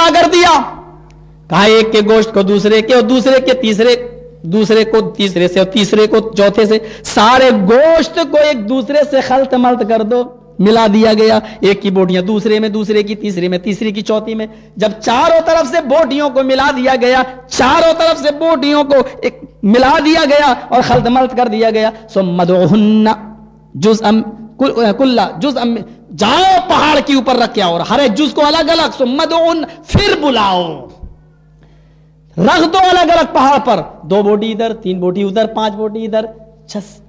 جدا کر دیا, کہا ایک کے گوشت کو دوسرے کے, اور دوسرے کے دوسرے کو تیسرے سے, اور تیسرے کو چوتھے سے, سارے گوشت کو ایک دوسرے سے خلط ملط کر دو, ملا دیا گیا. ایک کی بوٹیاں دوسرے میں, دوسرے کی تیسرے میں, تیسری کی چوتھی میں. جب چاروں طرف سے بوٹیوں کو ملا دیا گیا, چاروں طرف سے بوٹیوں کو ایک ملا دیا گیا اور خلط ملط کر دیا گیا, ثم ادعوہن جزءا کل جزءا, جاؤ پہاڑ کے اوپر رکھ کے آؤ, اور ہر ایک جز کو الگ الگ, ثم ادعوہن, پھر بلاؤ, رکھ دو الگ الگ پہاڑ پر, 2 بوٹی ادھر, 3 بوٹی ادھر, 5 بوٹی ادھر,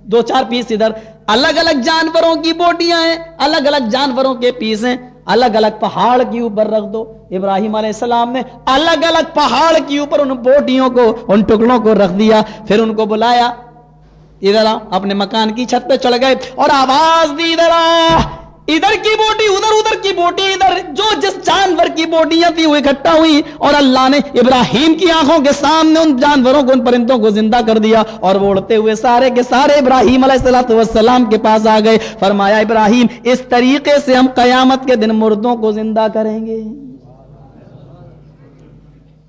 2-4 پیس ادھر, الگ الگ جانوروں کی بوٹیاں ہیں, الگ الگ جانوروں کے پیس ہیں, الگ الگ پہاڑ کے اوپر رکھ دو. ابراہیم علیہ السلام نے الگ الگ پہاڑ کے اوپر ان بوٹیوں کو, ان ٹکڑوں کو رکھ دیا. پھر ان کو بلایا, ادھر آ, اپنے مکان کی چھت پہ چڑھ گئے اور آواز دی, ادھر آ, ادھر کی بوٹی ادھر, ادھر کی بوٹی ادھر, جو جس جانور کی بوٹیاں تھی وہ اکٹھا ہوئی, اور اللہ نے ابراہیم کی آنکھوں کے سامنے ان جانوروں کو, ان پرندوں کو زندہ کر دیا, اور وہ اڑتے ہوئے سارے کے سارے ابراہیم علیہ السلام کے پاس آ گئے. فرمایا ابراہیم اس طریقے سے ہم قیامت کے دن مردوں کو زندہ کریں گے.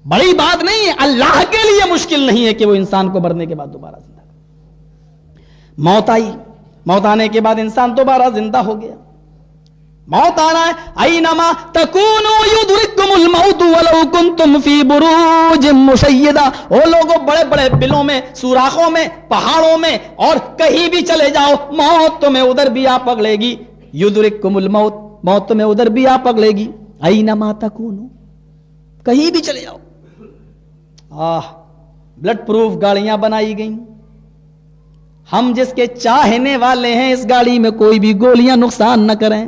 بڑی بات نہیں ہے, اللہ کے لیے مشکل نہیں ہے کہ وہ انسان کو مرنے کے بعد دوبارہ زندہ کرے. موت آئی, موت آنے کے بعد انسان دوبارہ زندہ ہو گیا. موت آنا ہے, اینما تکونوا یدرککم الموت ولو کنتم فی بروج مشیدہ. وہ لوگوں بڑے بڑے بلوں میں, سوراخوں میں, پہاڑوں میں, اور کہیں بھی چلے جاؤ, موت تمہیں ادھر بھی آ پکڑے گی. یدرککم الموت, موت تمہیں ادھر بھی آ پکڑے گی. اینما تکونوا, کہیں بھی چلے جاؤ. بلڈ پروف گاڑیاں بنائی گئیں, ہم جس کے چاہنے والے ہیں اس گاڑی میں کوئی بھی گولیاں نقصان نہ کریں.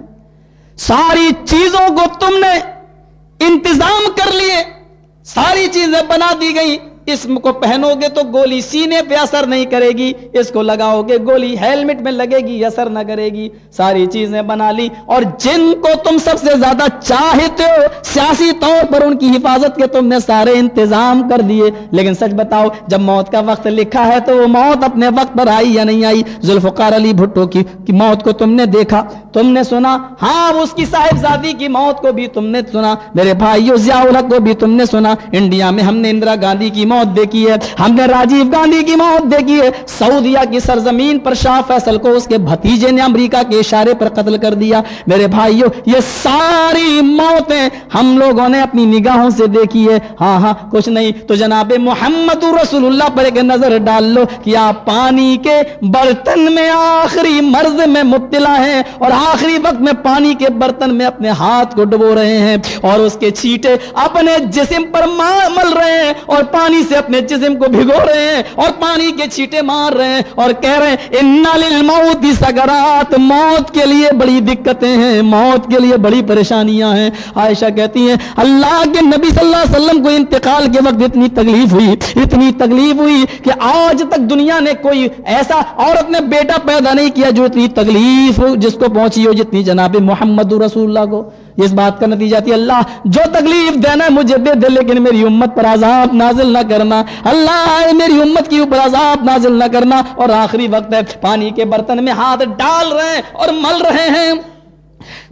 ساری چیزوں کو تم نے انتظام کر لیے, ساری چیزیں بنا دی گئی. اس کو پہنو گے تو گولی سینے پہ اثر نہیں کرے گی, اس کو لگاؤ گے گولی ہیلمٹ میں لگے گی, اثر نہ کرے گی. ساری چیزیں بنا لی, اور جن کو تم سب سے زیادہ چاہتے ہو سیاسی طور پر ان کی حفاظت کے تم نے سارے انتظام کر دیے. لیکن سچ بتاؤ, جب موت کا وقت لکھا ہے تو وہ موت اپنے وقت پر آئی یا نہیں آئی؟ ذوالفقار علی بھٹو کی موت کو تم نے دیکھا, تم نے سنا, ہاں اس کی صاحبزادی کی موت کو بھی تم نے سنا. میرے بھائیو ضیاء الحق کو بھی تم نے سنا. انڈیا میں ہم نے اندرا گاندھی کی موت دیکھی ہے, ہم نے راجیو گاندھی کی موت دیکھی ہے. سعودیہ کی سرزمین پر شاہ فیصل کو اس کے بھتیجے نے امریکہ کے اشارے پر قتل کر دیا. میرے بھائیو یہ ساری موتیں ہم لوگوں نے اپنی نگاہوں سے دیکھی ہے. ہاں کچھ نہیں تو جناب محمد رسول اللہ پر ایک نظر ڈال لو کہ آپ پانی کے برتن میں آخری مرض میں مبتلا ہیں, اور آخری وقت میں پانی کے برتن میں اپنے ہاتھ کو ڈبو رہے ہیں, اور اس کے چھینٹے اپنے جسم پر مل رہے ہیں, اور پانی سے اپنے جسم کو بھگو رہے ہیں, اور پانی کے چھینٹے مار رہے ہیں, اور کہہ رہے ہیں ان للموت سکرات, موت کے لیے بڑی دقتیں ہیں, موت کے لیے بڑی پریشانیاں ہیں. عائشہ کہتی ہیں اللہ کے نبی صلی اللہ علیہ وسلم کو انتقال کے وقت اتنی تکلیف ہوئی کہ آج تک دنیا نے کوئی ایسا عورت نے بیٹا پیدا نہیں کیا جو اتنی تکلیف جس کو پہنچی ہو جتنی جناب محمد رسول اللہ کو. اس بات کا نتیجہ تھی اللہ جو تکلیف دینا ہے مجھے دے دے, لیکن میری امت پر عذاب نازل نہ کرنا. اللہ میری امت کے اوپر عذاب نازل نہ کرنا. اور آخری وقت ہے, پانی کے برتن میں ہاتھ ڈال رہے ہیں اور مل رہے ہیں,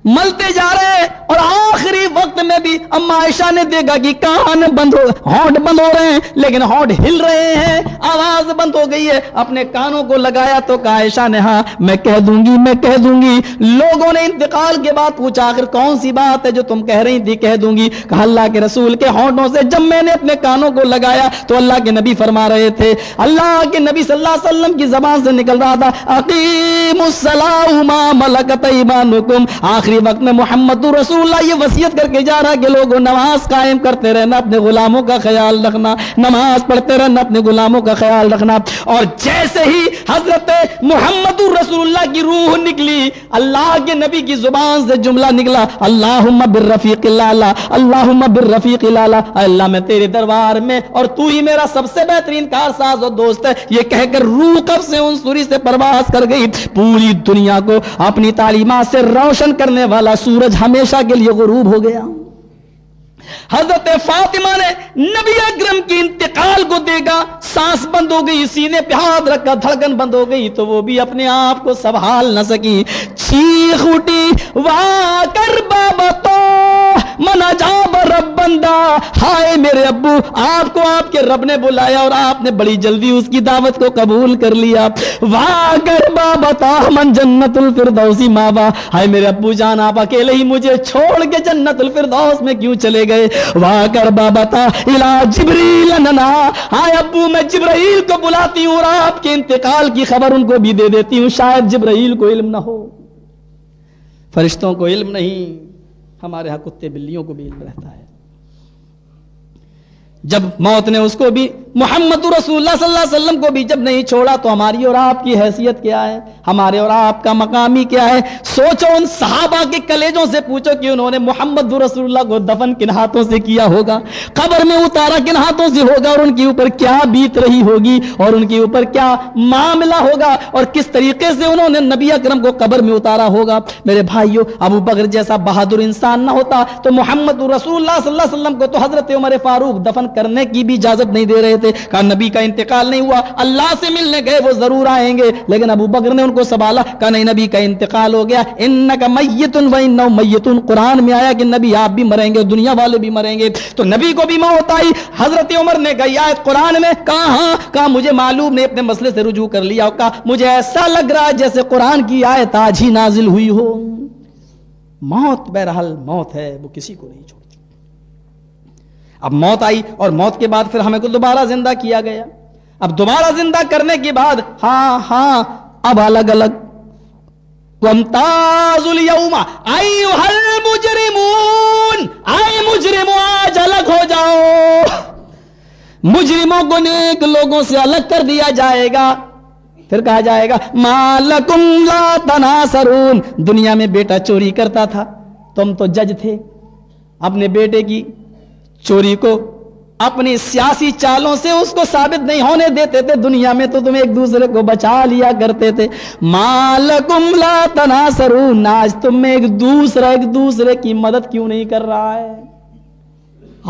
ملتے جا رہے ہیں, اور آخری وقت میں بھی اما عائشہ نے دیکھا کہ کان بند ہو, ہونٹ بند ہو رہے ہیں, لیکن ہونٹ ہل رہے ہیں, آواز بند ہو گئی ہے. اپنے کانوں کو لگایا تو کہا عائشہ نے ہاں میں کہہ دوں گی. لوگوں نے انتقال کے بعد پوچھا آخر کون سی بات ہے جو تم کہہ رہی تھی؟ کہہ دوں گی. کہا اللہ کے رسول کے ہونٹوں سے جب میں نے اپنے کانوں کو لگایا تو اللہ کے نبی فرما رہے تھے, اللہ کے نبی صلی اللہ علیہ وسلم کی زبان سے نکل رہا تھا اقیموا الصلاۃ وما ملکت ایمانکم. آخری وقت میں محمد رسول اللہ یہ وصیت کر کے جا رہا کہ لوگوں نماز قائم کرتے رہنا, اپنے غلاموں کا خیال رکھنا, نماز پڑھتے رہنا, اپنے غلاموں کا خیال رکھنا. اور جیسے ہی حضرت محمد رسول اللہ کی روح نکلی, اللہ کے نبی کی زبان سے جملہ نکلا اللہم بالرفیق الاعلی, اللہم بالرفیق الاعلی, اللہ میں تیرے دربار میں اور تو ہی میرا سب سے بہترین کارساز اور دوست ہے. یہ کہہ کر روح قبض سے عنصری سے پرواز کر گئی. پوری دنیا کو اپنی تعلیمات سے روشن کرنے والا سورج ہمیشہ کے لیے غروب ہو گیا. حضرت فاطمہ نے نبی اکرم کی انتقال کو دیکھا, سانس بند ہو گئی, سینے پہ ہاتھ رکھا, دھڑکن بند ہو گئی, تو وہ بھی اپنے آپ کو سنبھال نہ سکی, چیخ اٹھی وا کر بابا تو من جاب رب بندہ، ہائے میرے ابو، آپ کو آپ کے رب نے بلایا اور آپ نے بڑی جلدی اس کی دعوت کو قبول کر لیا. واہ گربا بتا من جنت الفردوسی ماوا، ہائے میرے ابو جان آپ اکیلے ہی مجھے چھوڑ کے جنت الفردوس میں کیوں چلے گئے؟ واہ گربا بتا الا جبریل ننا، ہائے ابو میں جبرائیل کو بلاتی ہوں اور آپ کے انتقال کی خبر ان کو بھی دے دیتی ہوں، شاید جبرائیل کو علم نہ ہو، فرشتوں کو علم نہیں، ہمارے ہاں کتے بلیوں کو بھی علم رہتا ہے. جب موت نے اس کو بھی، محمد رسول اللہ صلی اللہ علیہ وسلم کو بھی جب نہیں چھوڑا تو ہماری اور آپ کی حیثیت کیا ہے، ہمارے اور آپ کا مقامی کیا ہے؟ سوچو ان صحابہ کے کلیجوں سے پوچھو کہ انہوں نے محمد رسول اللہ کو دفن کن ہاتھوں سے کیا ہوگا، قبر میں اتارا کن ہاتھوں سے ہوگا، اور ان کے اوپر کیا بیت رہی ہوگی، اور ان کے اوپر کیا معاملہ ہوگا، اور کس طریقے سے انہوں نے نبی اکرم کو قبر میں اتارا ہوگا. میرے بھائیو، ابو بکر جیسا بہادر انسان نہ ہوتا تو محمد رسول اللہ صلی اللہ علیہ وسلم کو تو حضرت عمر فاروق دفن کرنے کی بھی اجازت نہیں دے رہے تھے. کہا نبی کا انتقال نہیں ہوا، اللہ سے ملنے گئے، وہ ضرور آئیں گے، لیکن ابو بکر نے ان کو سنبھالا. کہا نہیں، نبی کا انتقال ہو گیا، انک میت و انہم میتون، قرآن میں آیا کہ نبی آپ بھی مریں گے، دنیا والے بھی مریں گے، تو نبی کو بھی موت آئی. حضرت عمر نے کہی آیت قرآن میں، کہا ہاں، کہا مجھے معلوم نہیں، اپنے مسئلے سے رجوع کر لیا. کہا مجھے ایسا لگ رہا ہے جیسے قرآن کی آیت آج ہی نازل ہوئی ہو. موت بہرحال موت ہے، وہ کسی کو نہیں چھوڑتی. اب موت آئی اور موت کے بعد پھر ہمیں کو دوبارہ زندہ کیا گیا. اب دوبارہ زندہ کرنے کے بعد ہاں اب الگ الگ وَامْتَازُوا الْيَوْمَ أَيُّهَا الْمُجْرِمُونَ، آئے مجرموں آج الگ ہو جاؤ. مجرموں کو نیک لوگوں سے الگ کر دیا جائے گا. پھر کہا جائے گا مَا لَكُمْ لَا تَنَاصَرُونَ، دنیا میں بیٹا چوری کرتا تھا، تم تو جج تھے، اپنے بیٹے کی چوری کو اپنی سیاسی چالوں سے اس کو ثابت نہیں ہونے دیتے تھے، دنیا میں تو تم ایک دوسرے کو بچا لیا کرتے تھے. مَا لَكُمْ لَا تَنَاصَرُونَ، آج تم میں ایک دوسرے کی مدد کیوں نہیں کر رہا ہے؟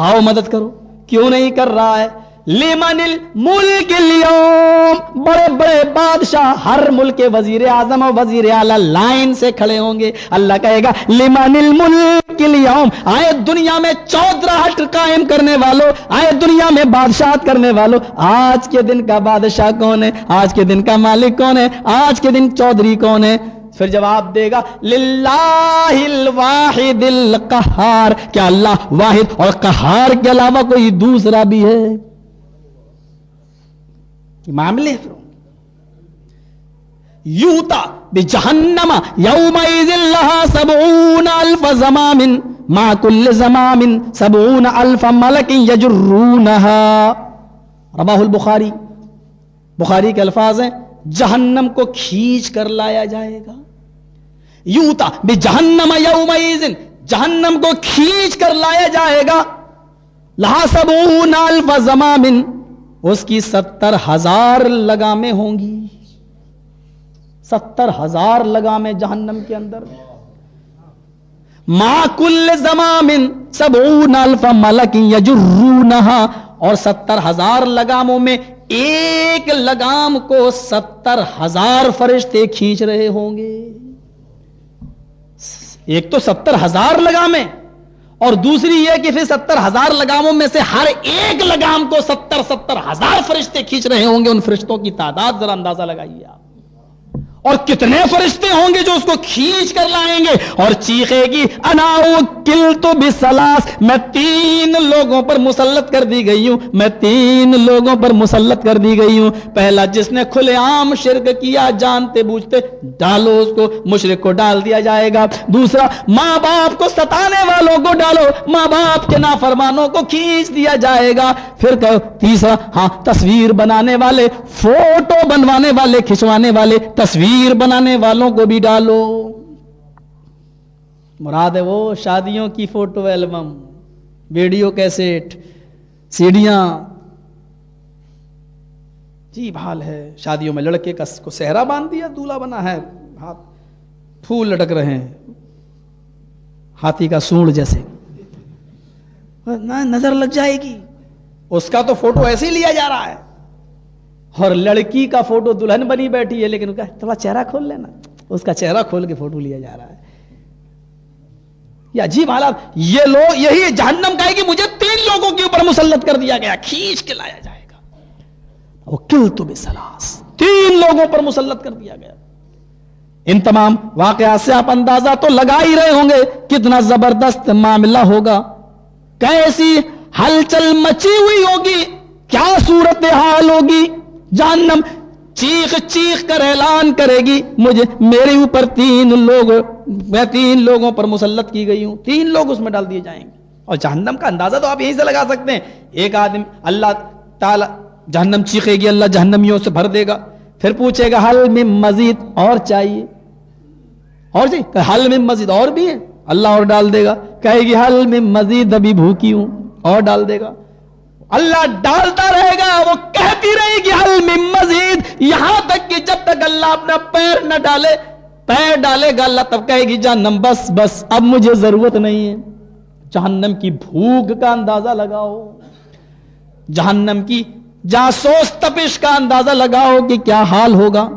آؤ مدد کرو، کیوں نہیں کر رہا ہے؟ لمن الملک اليوم، بڑے بڑے بادشاہ ہر ملک کے وزیر اعظم اور وزیر اعلیٰ لائن سے کھڑے ہوں گے. اللہ کہے گا لمن الملک اليوم، آئے دنیا میں چودراہٹ قائم کرنے والوں، آئے دنیا میں بادشاہت کرنے والوں، آج کے دن کا بادشاہ کون ہے؟ آج کے دن کا مالک کون ہے؟ آج کے دن چودھری کون ہے؟ پھر جواب دے گا للہ الواحد القہار، کیا اللہ واحد اور قہار کے علاوہ کوئی دوسرا بھی ہے؟ معاملے یوتا بجہنم یومئذ لہا 70,000 زمام ما کل زمام 70,000 ملک یجرونہا. رواہ البخاری، بخاری کے الفاظ ہیں جہنم کو کھینچ کر لایا جائے گا. یوتا بجہنم یومئذ، جہنم کو کھینچ کر لایا جائے گا، لہا 70,000 زمام، اس کی 70,000 لگامیں ہوں گی. 70,000 لگامیں جہنم کے اندر. ما کل زمام 70,000 ملک یجرونہا، اور 70,000 لگاموں میں ایک لگام کو 70,000 فرشتے کھینچ رہے ہوں گے. ایک تو 70,000 لگامیں، اور دوسری یہ کہ پھر 70,000 لگاموں میں سے ہر ایک لگام کو 70,000 فرشتے کھینچ رہے ہوں گے. ان فرشتوں کی تعداد ذرا اندازہ لگائیے آپ، اور کتنے فرشتے ہوں گے جو اس کو کھینچ کر لائیں گے. اور چیخے گی انا وکلت بثلاث، میں 3 لوگوں پر مسلط کر دی گئی ہوں، میں 3 لوگوں پر مسلط کر دی گئی ہوں. پہلا جس نے کھلے عام شرک کیا، جانتے بوجھتے ڈالو اس کو، مشرک کو ڈال دیا جائے گا. دوسرا ماں باپ کو ستانے والوں کو ڈالو، ماں باپ کے نافرمانوں کو کھینچ دیا جائے گا. پھر تیسرا تصویر بنانے والے، فوٹو بنوانے والے، کھنچوانے والے، تصویر بنانے والوں کو بھی ڈالو. مراد ہے وہ شادیوں کی فوٹو ایلبم، ویڈیو کیسٹ، سیڈیاں. جی حال ہے شادیوں میں لڑکے کو صحرا باندھ دیا، دولہا بنا ہے، ہاتھ پھول لٹک رہے ہیں ہاتھی کا سونڈ جیسے، نظر لگ جائے گی. اس کا تو فوٹو ایسے ہی لیا جا رہا ہے، اور لڑکی کا فوٹو دلہن بنی بیٹھی ہے، لیکن تھوڑا چہرہ کھول لینا، اس کا چہرہ کھول کے فوٹو لیا جا رہا ہے. یہ عجیب حالات. یہ لوگ, یہی جہنم کہے کہ مجھے 3 لوگوں کے اوپر مسلط کر دیا گیا, کھینچ کے لایا جائے گا. وہ قلت بثلاث, 3 لوگوں پر مسلط کر دیا گیا. ان تمام واقعات سے آپ اندازہ تو لگا ہی رہے ہوں گے کتنا زبردست معاملہ ہوگا, کیسی ہلچل مچی ہوئی ہوگی, کیا صورتحال ہوگی. جہنم چیخ چیخ کر اعلان کرے گی مجھے, میرے اوپر 3 لوگ, میں 3 لوگوں پر مسلط کی گئی ہوں. 3 لوگ اس میں ڈال دیے جائیں گے. اور جہنم کا اندازہ تو آپ یہیں سے لگا سکتے ہیں. ایک آدمی, اللہ تعالی, جہنم چیخے گی, اللہ جہنمیوں سے بھر دے گا, پھر پوچھے گا حل من مزید, اور چاہیے, اور چاہیے, حل من مزید, اور بھی ہے, اللہ اور ڈال دے گا. کہے گی حل من مزید, ابھی بھوکی ہوں, اور ڈال دے گا. اللہ ڈالتا رہے گا, وہ کہتی رہے گی حل من مزید, یہاں تک کہ جب تک اللہ اپنا پیر نہ ڈالے. پیر ڈالے گا اللہ, تب کہے گی جہنم بس بس, اب مجھے ضرورت نہیں ہے. جہنم کی بھوک کا اندازہ لگاؤ, جہنم کی جاسوس تپش کا اندازہ لگاؤ کہ کیا حال ہوگا.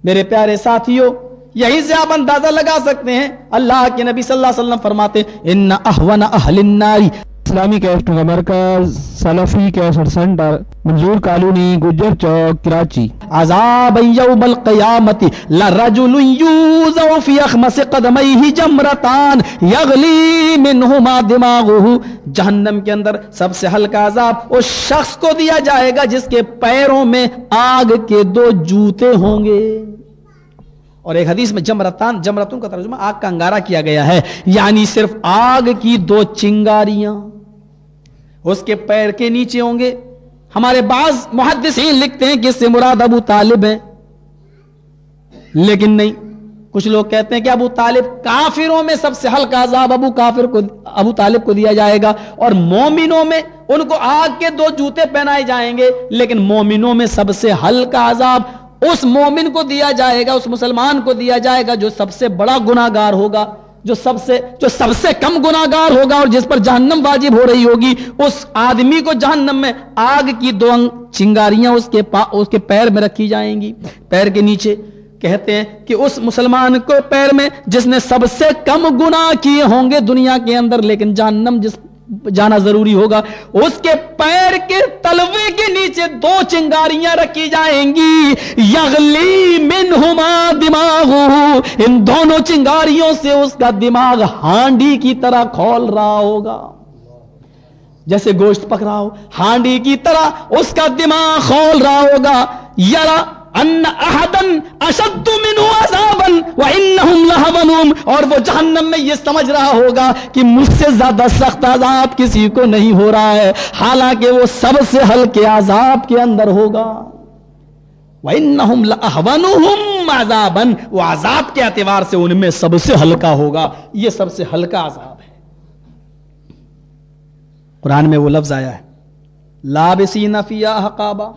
میرے پیارے ساتھیوں, یہیں سے آپ اندازہ لگا سکتے ہیں. اللہ کے نبی صلی اللہ علیہ وسلم فرماتے ان احون اہل النار, اسلامی کیسٹ کا مرکز سلفی کیسٹ سینٹر, منظور کالونی, گجر چوک, کراچی. عذاب یوم القیامت لرجل یوزع فی اخمص قدمیہ جمرتان یغلی منہما دماغہ. جہنم کے اندر سب سے ہلکا عذاب اس شخص کو دیا جائے گا جس کے پیروں میں آگ کے 2 جوتے ہوں گے. اور ایک حدیث میں جمرتان, جمرتون کا ترجمہ آگ کا انگارہ کیا گیا ہے, یعنی صرف آگ کی 2 چنگاریاں اس کے پیر کے نیچے ہوں گے. ہمارے بعض محدثین لکھتے ہیں کہ اس سے مراد ابو طالب ہے, لیکن نہیں, کچھ لوگ کہتے ہیں کہ ابو طالب, کافروں میں سب سے ہلکا عذاب ابو طالب کو دیا جائے گا, اور مومنوں میں ان کو آگ کے 2 جوتے پہنائے جائیں گے, لیکن مومنوں میں سب سے ہلکا عذاب اس مومن کو دیا جائے گا, اس مسلمان کو دیا جائے گا جو سب سے بڑا گناہگار ہوگا, جو سب سے کم گناہگار ہوگا اور جس پر جہنم واجب ہو رہی ہوگی. اس آدمی کو جہنم میں آگ کی 2 چنگاریاں اس کے پیر میں رکھی جائیں گی, پیر کے نیچے. کہتے ہیں کہ اس مسلمان کو پیر میں جس نے سب سے کم گناہ کیے ہوں گے دنیا کے اندر, لیکن جہنم جس جانا ضروری ہوگا, اس کے پیر کے تلوے کے نیچے 2 چنگاریاں رکھی جائیں گی. یغلی منہما دماغہ, ان دونوں چنگاریوں سے اس کا دماغ ہانڈی کی طرح کھول رہا ہوگا, جیسے گوشت پک رہا ہو, ہانڈی کی طرح اس کا دماغ کھول رہا ہوگا. یرا ان احدن اشد منہ عذابا وانہم لہونہم, اور وہ جہنم میں یہ سمجھ رہا ہوگا کہ مجھ سے زیادہ سخت عذاب کسی کو نہیں ہو رہا ہے, حالانکہ وہ سب سے ہلکے عذاب کے اندر ہوگا. وانہم لہونہم عذابا, وہ عذاب کے اعتبار سے ان میں سب سے ہلکا ہوگا, یہ سب سے ہلکا عذاب ہے. قرآن میں وہ لفظ آیا ہے لابسین فیہا احقابا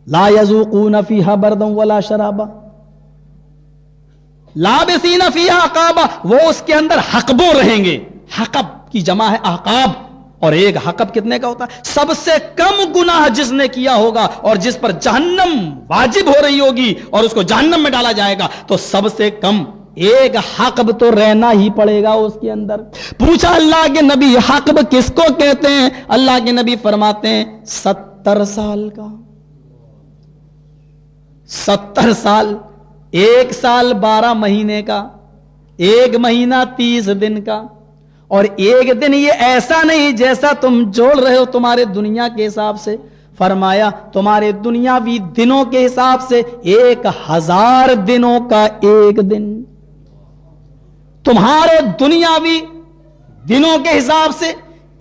لا یذوقون فیہا بردا ولا شرابا. لابسین فیہا احقابا, وہ اس کے اندر حقبوں رہیں گے. حقب کی جمع ہے احقاب, اور ایک حقب کتنے کا ہوتا ہے؟ سب سے کم گناہ جس نے کیا ہوگا اور جس پر جہنم واجب ہو رہی ہوگی اور اس کو جہنم میں ڈالا جائے گا, تو سب سے کم ایک حقب تو رہنا ہی پڑے گا اس کے اندر. پوچھا اللہ کے نبی حقب کس کو کہتے ہیں؟ اللہ کے نبی فرماتے ہیں 70 سال کا. 70 سال, 1 سال 12 مہینے کا, 1 مہینہ 30 دن کا, اور 1 دن یہ ایسا نہیں جیسا تم جوڑ رہے ہو تمہارے دنیا کے حساب سے. فرمایا تمہارے دنیاوی دنوں کے حساب سے 1000 دنوں کا 1 دن, تمہارے دنیاوی دنوں کے حساب سے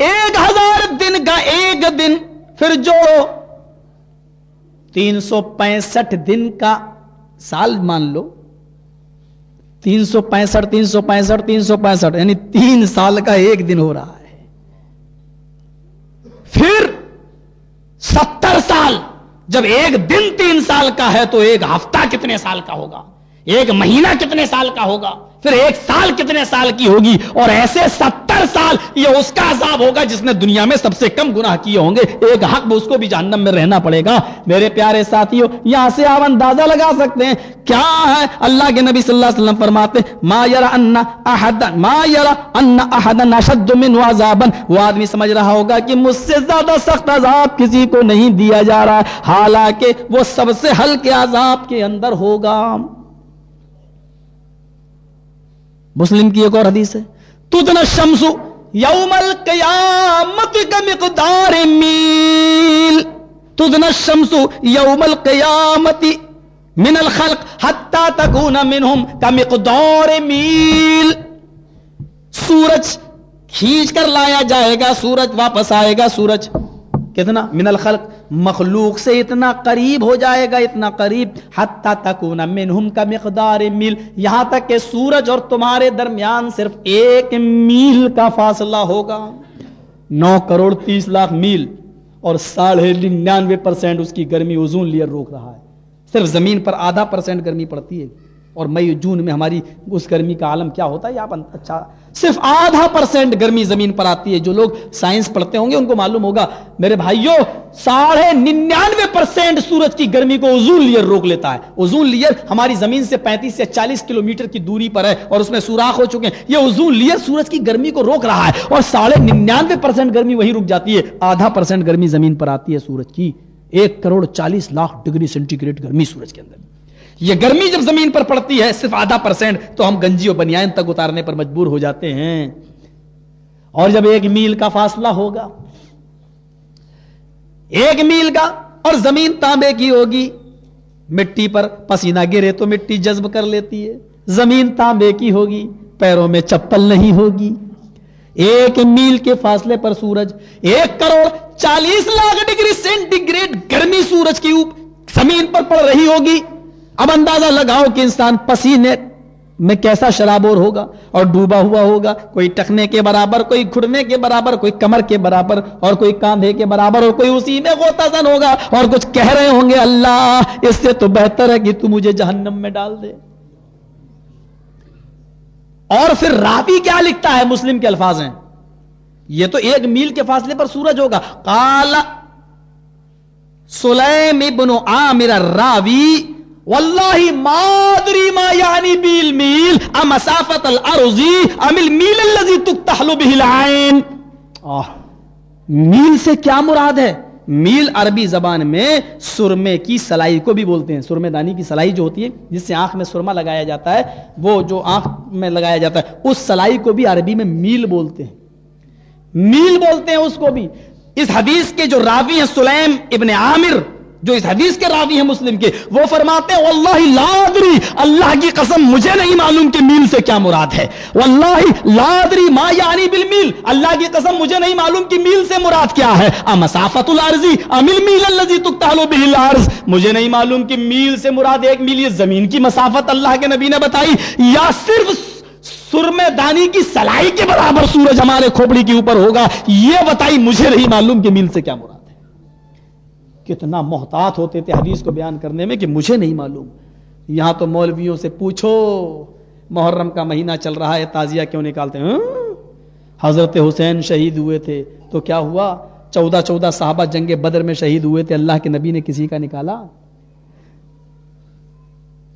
1000 دن کا 1 دن, پھر جوڑو 365 دن کا سال مان لو, 365 یعنی 3 سال کا 1 دن ہو رہا ہے. پھر 70 سال, جب 1 دن 3 سال کا ہے تو 1 ہفتہ کتنے سال کا ہوگا, 1 مہینہ کتنے سال کا ہوگا, پھر 1 سال کتنے سال کی ہوگی, اور ایسے 70 ہر سال یہ اس کا عذاب ہوگا جس نے دنیا میں سب سے کم گناہ کیے ہوں گے، ایک حق میں اس کو بھی جہنم میں رہنا پڑے گا۔ میرے پیارے ساتھیوں، یہاں سے آپ اندازہ لگا سکتے ہیں کیا ہے۔ اللہ کے نبی صلی اللہ علیہ وسلم فرماتے ما یرا ان احدا اشد منه عذابا، وہ آدمی سمجھ رہا ہوگا کہ مجھ سے زیادہ سخت عذاب کسی کو نہیں دیا جا رہا، حالانکہ وہ سب سے ہلکے عذاب کے اندر ہوگا۔ مسلم کی ایک اور حدیث ہے، تدنی الشمس یوم القیامت کمقدار میل، تدنی الشمس یوم القیامت من الخلق حتی تکون منہم کمقدار میل، سورج کھینچ کر لایا جائے گا، سورج واپس آئے گا، سورج کتنا من الخلق مخلوق سے اتنا قریب ہو جائے گا، اتنا قریب، حتی تکون منہم کمقدار میل، یہاں تک کہ سورج اور تمہارے درمیان صرف 1 میل کا فاصلہ ہوگا۔ 9,30,00,000 میل اور 99.5% اس کی گرمی اوزون لیئر روک رہا ہے۔ صرف زمین پر 0.5% گرمی پڑتی ہے، اور مئی جون میں ہماری اس گرمی کا عالم کیا ہوتا ہے آپ اچھا، صرف 0.5% گرمی زمین پر آتی ہے۔ جو لوگ سائنس پڑھتے ہوں گے ان کو معلوم ہوگا میرے بھائیوں، 99.5% سورج کی گرمی کو اوزون لیئر روک لیتا ہے۔ اوزون لیئر ہماری زمین سے 35 سے 40 کلومیٹر کی دوری پر ہے اور اس میں سوراخ ہو چکے ہیں۔ یہ اوزون لیئر سورج کی گرمی کو روک رہا ہے، اور 99.5% گرمی وہی رک جاتی ہے، 0.5% گرمی زمین پر آتی ہے سورج کی۔ 1,40,00,000 ڈگری سینٹی گریڈ گرمی سورج کے اندر، یہ گرمی جب زمین پر پڑتی ہے صرف 0.5%، تو ہم گنجی و بنیان تک اتارنے پر مجبور ہو جاتے ہیں۔ اور جب 1 میل کا فاصلہ ہوگا، 1 میل کا، اور زمین تانبے کی ہوگی، مٹی پر پسینہ گرے تو مٹی جذب کر لیتی ہے، زمین تانبے کی ہوگی، پیروں میں چپل نہیں ہوگی، 1 میل کے فاصلے پر سورج، 1,40,00,000 ڈگری سینٹی گریڈ گرمی سورج کی زمین پر پڑ رہی ہوگی۔ اب اندازہ لگاؤ کہ انسان پسینے میں کیسا شرابور ہوگا اور ڈوبا ہوا ہوگا، کوئی ٹخنے کے برابر، کوئی گھٹنے کے برابر، کوئی کمر کے برابر، اور کوئی کاندھے کے برابر، اور کوئی اسی میں غوطہ زن ہوگا، اور کچھ کہہ رہے ہوں گے اللہ اس سے تو بہتر ہے کہ تو مجھے جہنم میں ڈال دے۔ اور پھر راوی کیا لکھتا ہے، مسلم کے الفاظ ہیں، یہ تو 1 میل کے فاصلے پر سورج ہوگا۔ قال سلیم ابن عامر الراوی واللہ ما ادری ما یعنی بالمیل امسافت الارض ام المیل الذی تکتحل به العین۔ میل سے کیا مراد ہے؟ میل عربی زبان میں سرمے کی سلائی کو بھی بولتے ہیں، سرمے دانی کی سلائی جو ہوتی ہے جس سے آنکھ میں سرما لگایا جاتا ہے، وہ جو آنکھ میں لگایا جاتا ہے اس سلائی کو بھی عربی میں میل بولتے ہیں، میل بولتے ہیں اس کو بھی۔ اس حدیث کے جو راوی ہیں سلیم ابن عامر، جو اس حدیث کے راوی ہیں مسلم کے، وہ فرماتے ہیں واللہ لا ادری، اللہ کی قسم مجھے نہیں معلوم کہ میل سے کیا مراد ہے، واللہ لا ادری ما یعنی بالمیل، اللہ کی قسم مجھے نہیں معلوم کہ میل سے مراد کیا ہے، امسافت الارض ام المیل الذی تکتحل به الارض، مجھے نہیں معلوم کہ میل سے مراد 1 میل یہ زمین کی مسافت اللہ کے نبی نے بتائی، یا صرف سرمے دانی کی سلائی کے برابر سورج ہمارے کھوپڑی کے اوپر ہوگا، یہ بتائی، مجھے نہیں معلوم کہ میل سے کیا مراد ہے۔ کتنا محتاط ہوتے تھے حدیث کو بیان کرنے میں کہ مجھے نہیں معلوم۔ یہاں تو مولویوں سے پوچھو، محرم کا مہینہ چل رہا ہے تعزیہ کیوں نکالتے ہیں؟ حضرت حسین شہید ہوئے تھے تو کیا ہوا؟ 14 صحابہ جنگ بدر میں شہید ہوئے تھے، اللہ کے نبی نے کسی کا نکالا؟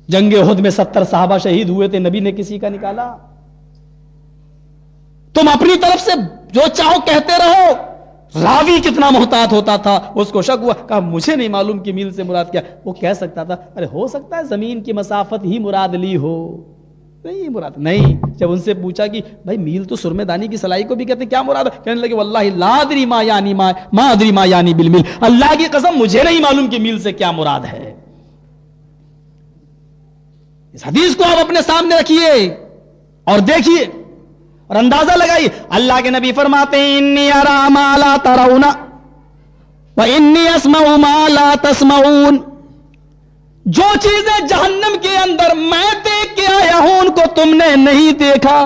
جنگ احد میں 70 صحابہ شہید ہوئے تھے، نبی نے کسی کا نکالا؟ تم اپنی طرف سے جو چاہو کہتے رہو۔ راوی کتنا محتاط ہوتا تھا، اس کو شک ہوا، کہا مجھے نہیں معلوم کہ میل سے مراد کیا۔ وہ کہہ سکتا تھا ارے ہو سکتا ہے زمین کی مسافت ہی مراد لی ہو، نہیں مراد نہیں۔ جب ان سے پوچھا کہ بھائی میل تو سرمے دانی کی سلائی کو بھی کہتے کیا مراد ہے، کہنے لگے واللہ لا ادری ما یعنی ما ادری ما یعنی بالمیل، اللہ کی قسم مجھے نہیں معلوم کہ میل سے کیا مراد ہے۔ اس حدیث کو آپ اپنے سامنے رکھیے اور دیکھیے اور اندازہ لگائیے۔ اللہ کے نبی فرماتے ہیں انی ارا ما لا ترون و انی اسمع ما لا تسمعون، جو چیزیں جہنم کے اندر میں دیکھ کے آیا ہوں ان کو تم نے نہیں دیکھا،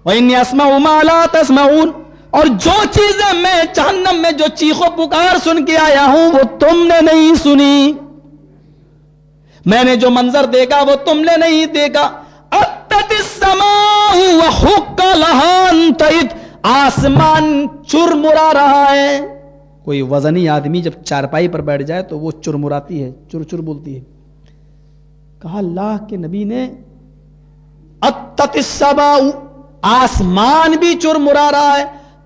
و انی اسمع ما لا تسمعون، اور جو چیزیں میں جہنم میں جو چیخ و پکار سن کے آیا ہوں وہ تم نے نہیں سنی، میں نے جو منظر دیکھا وہ تم نے نہیں دیکھا۔ السماء وحق لها ان تئت، آسمان چرمرا رہا ہے. کوئی وزنی آدمی جب چارپائی پر بیٹھ جائے تو وہ چرمراتی ہے، چر چر بولتی ہے. کہا اللہ کے نبی نے اتت السماء، آسمان بھی چرمرا رہا ہے.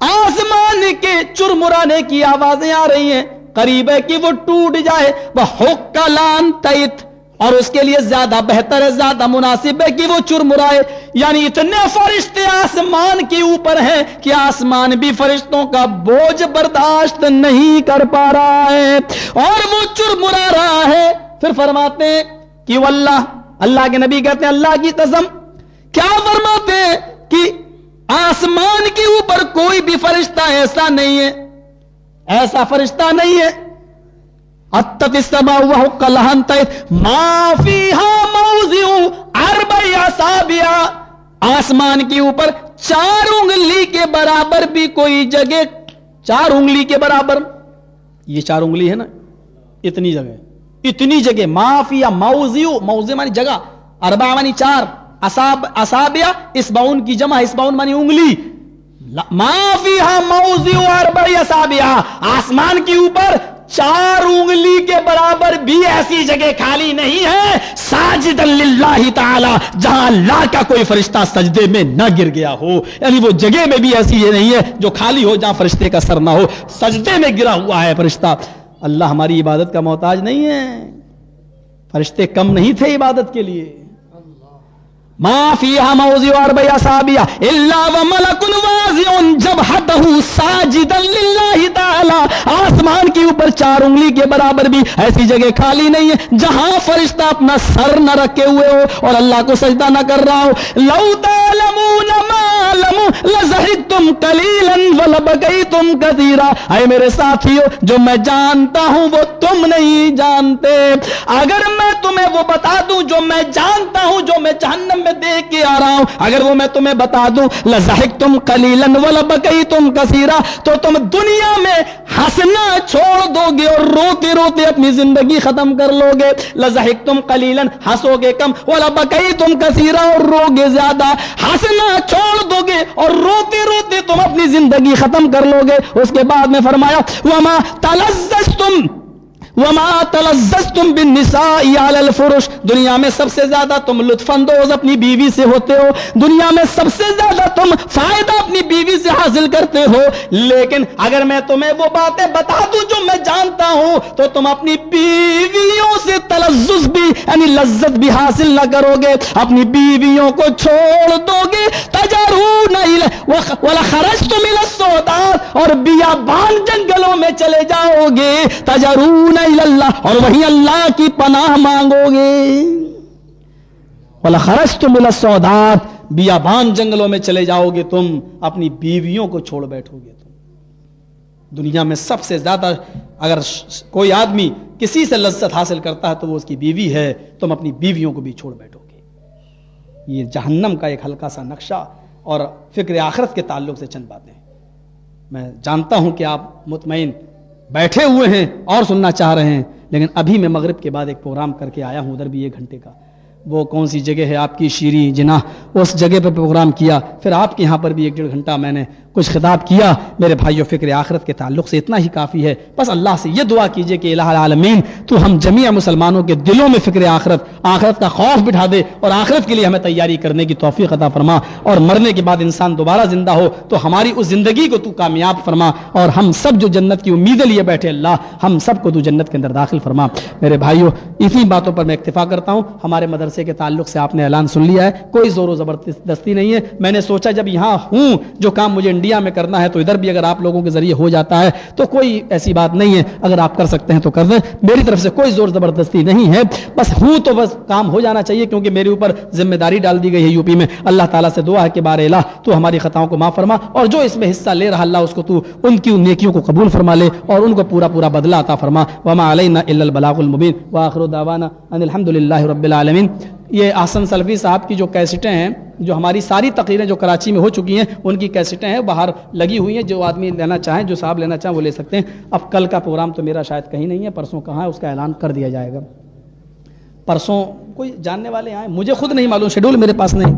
آسمان کے چرمرانے کی آوازیں آ رہی ہیں، قریب ہے کہ وہ ٹوٹ جائے. وحق لها ان تئت، اور اس کے لیے زیادہ بہتر ہے، زیادہ مناسب ہے کہ وہ چرمرائے. یعنی اتنے فرشتے آسمان کے اوپر ہیں کہ آسمان بھی فرشتوں کا بوجھ برداشت نہیں کر پا رہا ہے اور وہ چرمرا رہا ہے. پھر فرماتے ہیں کہ واللہ، اللہ کے نبی کہتے ہیں اللہ کی قسم، کیا فرماتے ہیں کہ آسمان کے اوپر کوئی بھی فرشتہ ایسا نہیں ہے، ایسا فرشتہ نہیں ہے. اتت السماء وحق لها ان تئت ما فيها موضع 4 اصابع، آسمان کے اوپر 4 انگلی کے برابر بھی کوئی جگہ، 4 انگلی کے برابر، یہ 4 انگلی ہے نا، اتنی جگہ، اتنی جگہ. ما فيها موضع، موضع مانی جگہ، 4 مانی 4، اصابع اسبعون کی جمع، اسبعون مانی انگلی. ما فيها موضع 4 اصابع، آسمان کے اوپر 4 انگلی کے برابر بھی ایسی جگہ خالی نہیں ہے ساجدا للہ تعالی جہاں اللہ کا کوئی فرشتہ سجدے میں نہ گر گیا ہو. یعنی وہ جگہ میں بھی ایسی یہ نہیں ہے جو خالی ہو جہاں فرشتے کا سر نہ ہو، سجدے میں گرا ہوا ہے فرشتہ. اللہ ہماری عبادت کا محتاج نہیں ہے، فرشتے کم نہیں تھے عبادت کے لیے. ما فيها موضع 4 اصابع الا وملك واضع جبهته ساجدا لله تعالی. آسمان کے اوپر 4 انگلی کے برابر بھی ایسی جگہ خالی نہیں ہے جہاں فرشتہ اپنا سر نہ رکھے ہوئے ہو اور اللہ کو سجدہ نہ کر رہا ہو. لو تعلمون ما علموا لزهدتم قليلا ولبقيتم كثيرا. اے میرے ساتھیو، جو میں جانتا ہوں وہ تم نہیں جانتے. اگر میں تمہیں وہ بتا دوں جو میں جانتا ہوں، جو میں جہنم میں دیکھ کے آ رہا ہوں، اگر وہ میں تمہیں بتا دوں لَزَحِقْتُمْ قَلِيلًا وَلَبَقَيْتُمْ كَثِيرًا، تو تم دنیا میں ہنسنا چھوڑ دو گے اور روتے روتے اپنی زندگی ختم کر لو گے. لَزَحِقْتُمْ قَلِيلًا، ہنسو گے کم، وَلَبَقَيْتُمْ كَثِيرًا، اور رو گے زیادہ. ہنسنا چھوڑ دو گے اور روتے روتے تم اپنی زندگی ختم کر لو گے. اس کے بعد میں فرمایا وما تلذذتم بالنساء على الفرش، دنیا میں سب سے زیادہ تم لطف اندوز اپنی بیوی سے ہوتے ہو، دنیا میں سب سے زیادہ تم فائدہ اپنی بیوی سے حاصل کرتے ہو. لیکن اگر میں تمہیں وہ باتیں بتا دوں جو میں جانتا ہوں تو تم اپنی بیویوں سے تلذذ بھی یعنی لذت بھی حاصل نہ کرو گے، اپنی بیویوں کو چھوڑ دو گے. تجرون ولخرجتم الى السودات، اور بیابان جنگلوں میں چلے جاؤ گے. تجرون اللہ، اور وہی اللہ کی پناہ مانگو گے. وَلَخَرَجْتُمْ إِلَى السَّوْدَاتِ، بیابان جنگلوں میں چلے جاؤ گے، تم اپنی بیویوں کو چھوڑ بیٹھو گے. تم دنیا میں سب سے زیادہ اگر کوئی آدمی کسی سے لذت حاصل کرتا ہے تو وہ اس کی بیوی ہے، تم اپنی بیویوں کو بھی چھوڑ بیٹھو گے. یہ جہنم کا ایک ہلکا سا نقشہ اور فکر آخرت کے تعلق سے چند باتیں. میں جانتا ہوں کہ آپ مطمئن بیٹھے ہوئے ہیں اور سننا چاہ رہے ہیں، لیکن ابھی میں مغرب کے بعد ایک پروگرام کر کے آیا ہوں، ادھر بھی 1 گھنٹے کا. وہ کون سی جگہ ہے آپ کی، شیریں جناح، اس جگہ پہ پروگرام کیا. پھر آپ کے یہاں پر بھی 1-1.5 گھنٹہ میں نے کچھ خطاب کیا. میرے بھائیو، فکر آخرت کے تعلق سے اتنا ہی کافی ہے. بس اللہ سے یہ دعا کیجئے کہ الہ العالمین تو ہم جمیع مسلمانوں کے دلوں میں فکر آخرت کا خوف بٹھا دے اور آخرت کے لیے ہمیں تیاری کرنے کی توفیق عطا فرما، اور مرنے کے بعد انسان دوبارہ زندہ ہو تو ہماری اس زندگی کو تو کامیاب فرما، اور ہم سب جو جنت کی امیدیں لیے بیٹھے اللہ ہم سب کو تو جنت کے اندر داخل فرما. میرے بھائیو، اسی باتوں پر میں اکتفا کرتا ہوں. ہمارے مدرسے کے تعلق سے آپ نے اعلان سن لیا ہے، کوئی زور و زبردستی نہیں ہے. میں نے سوچا جب یہاں ہوں، جو کام مجھے انڈیا میں کرنا ہے تو ادھر بھی اگر آپ لوگوں کے ذریعے ہو جاتا ہے تو کوئی ایسی بات نہیں ہے. اگر آپ کر سکتے ہیں تو کر دیں، میری طرف سے کوئی زور زبردستی نہیں ہے. بس ہوں تو بس کام ہو جانا چاہیے، کیونکہ میرے اوپر ذمہ داری ڈال دی گئی ہے یوپی میں. اللہ تعالیٰ سے دعا ہے کہ بار الہ تو ہماری خطاؤں کو معاف فرما، اور جو اس میں حصہ لے رہا اللہ اس کو تو ان کی نیکیوں کو قبول فرما لے اور ان کو پورا پورا بدلہ عطا فرما. وما علینا الا البلاغ المبین، وآخر دعوانا ان الحمدللہ رب العالمین. یہ احسن سلفی صاحب کی جو کیسٹیں ہیں، جو ہماری ساری تقریریں جو کراچی میں ہو چکی ہیں ان کی کیسٹیں ہیں، باہر لگی ہوئی ہیں. جو آدمی لینا چاہیں، جو صاحب لینا چاہیں وہ لے سکتے ہیں. اب کل کا پروگرام تو میرا شاید کہیں نہیں ہے، پرسوں کہاں ہے اس کا اعلان کر دیا جائے گا. پرسوں کوئی جاننے والے آئیں، مجھے خود نہیں معلوم، شیڈول میرے پاس نہیں.